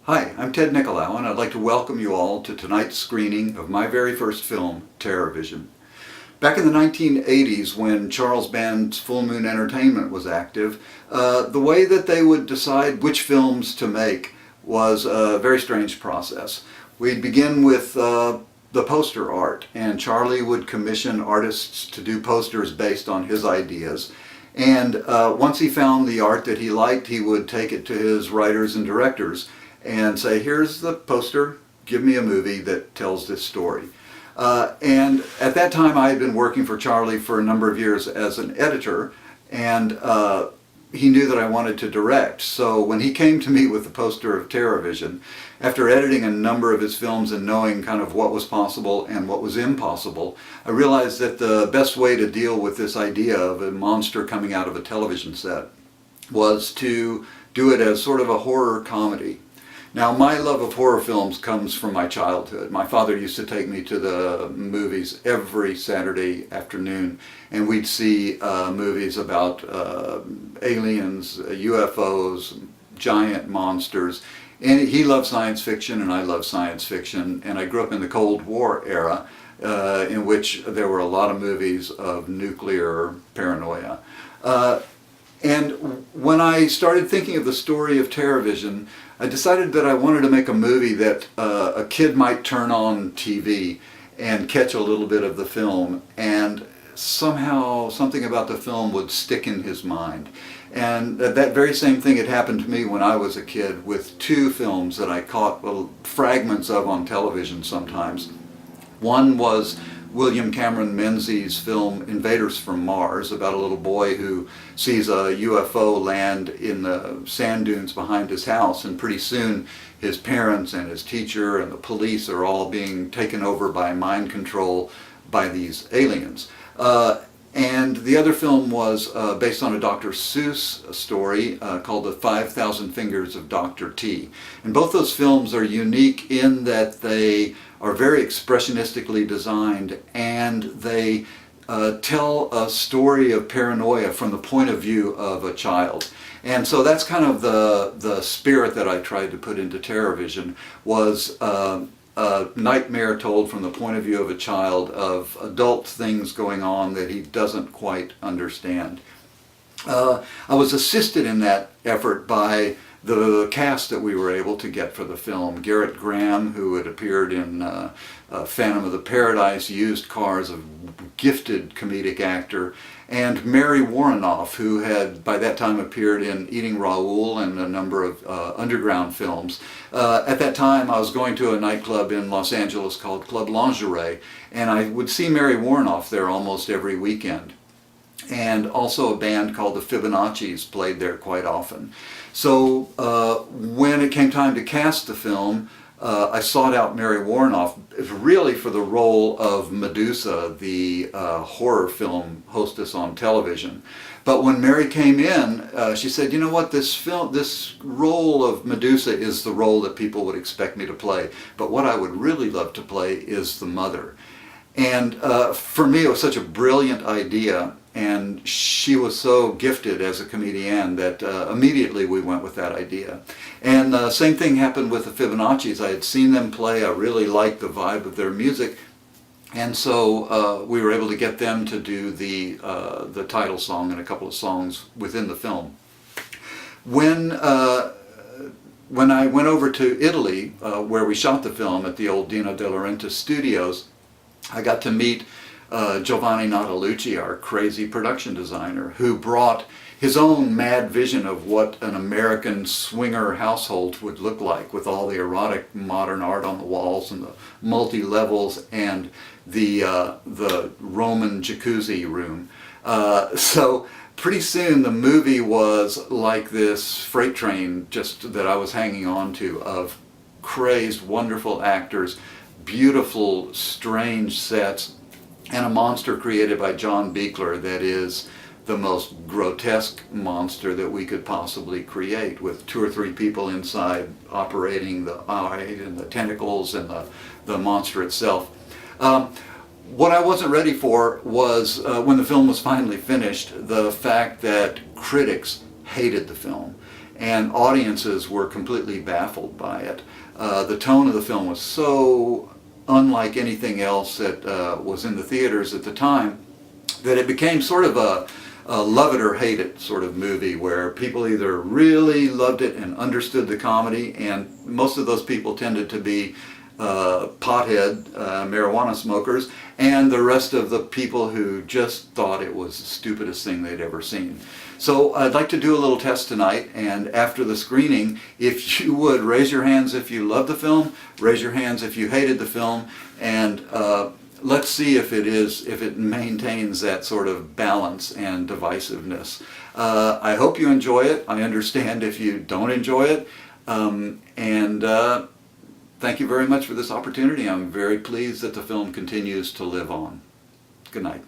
Hi, I'm Teda Nicolaou, and I'd like to welcome you all to tonight's screening of my very first film, Terrorvision. Back in the 1980s, when Charles Band's Full Moon Entertainment was active, the way that they would decide which films to make was a very strange process. We'd begin with the poster art, and Charlie would commission artists to do posters based on his ideas. And once he found the art that he liked, he would take it to his writers and directors and say, here's the poster, give me a movie that tells this story. And at that time I had been working for Charlie for a number of years as an editor, and he knew that I wanted to direct. So when he came to me with the poster of Terrorvision, after editing a number of his films and knowing kind of what was possible and what was impossible, I realized that the best way to deal with this idea of a monster coming out of a television set was to do it as sort of a horror comedy. Now, my love of horror films comes from my childhood. My father used to take me to the movies every Saturday afternoon, and we'd see movies about aliens, UFOs, giant monsters. And he loved science fiction, and I love science fiction. And I grew up in the Cold War era, in which there were a lot of movies of nuclear paranoia. And when I started thinking of the story of Terrorvision, I decided that I wanted to make a movie that a kid might turn on TV and catch a little bit of the film, and somehow something about the film would stick in his mind. And that very same thing had happened to me when I was a kid with two films that I caught fragments of on television sometimes. One was William Cameron Menzies' film Invaders from Mars, about a little boy who sees a UFO land in the sand dunes behind his house, and pretty soon his parents and his teacher and the police are all being taken over by mind control by these aliens. And the other film was based on a Dr. Seuss story called The 5,000 Fingers of Dr. T. And both those films are unique in that they are very expressionistically designed, and they tell a story of paranoia from the point of view of a child. And so that's kind of the spirit that I tried to put into Terrorvision, was a nightmare told from the point of view of a child, of adult things going on that he doesn't quite understand. I was assisted in that effort by the cast that we were able to get for the film. Garrett Graham, who had appeared in Phantom of the Paradise, Used Cars, a gifted comedic actor, and Mary Warrenoff, who had by that time appeared in Eating Raoul and a number of underground films. At that time I was going to a nightclub in Los Angeles called Club Lingerie, and I would see Mary Warrenoff there almost every weekend. And also a band called the Fibonacci's played there quite often. So when it came time to cast the film, I sought out Mary Warrenoff really for the role of Medusa, the horror film hostess on television. But when Mary came in, she said, you know what, this role of Medusa is the role that people would expect me to play, but what I would really love to play is the mother. And for me it was such a brilliant idea, and she was so gifted as a comedian that immediately we went with that idea. And same thing happened with the Fibonacci's. I had seen them play, I really liked the vibe of their music, and so we were able to get them to do the title song and a couple of songs within the film. When I went over to Italy, where we shot the film at the old Dino De Laurentiis studios, I got to meet Giovanni Nautalucci, our crazy production designer, who brought his own mad vision of what an American swinger household would look like, with all the erotic modern art on the walls and the multi-levels and the Roman jacuzzi room. So pretty soon the movie was like this freight train just that I was hanging on to, of crazed, wonderful actors, beautiful, strange sets, and a monster created by John Buechler that is the most grotesque monster that we could possibly create, with 2 or 3 people inside operating the eye and the tentacles and the monster itself. What I wasn't ready for was, when the film was finally finished, the fact that critics hated the film. and audiences were completely baffled by it. The tone of the film was so unlike anything else that was in the theaters at the time that it became sort of a love it or hate it sort of movie, where people either really loved it and understood the comedy, and most of those people tended to be pothead marijuana smokers, and the rest of the people who just thought it was the stupidest thing they'd ever seen. So I'd like to do a little test tonight, and after the screening, if you would raise your hands if you loved the film, raise your hands if you hated the film, and let's see if it maintains that sort of balance and divisiveness. I hope you enjoy it. I understand if you don't enjoy it, thank you very much for this opportunity. I'm very pleased that the film continues to live on. Good night.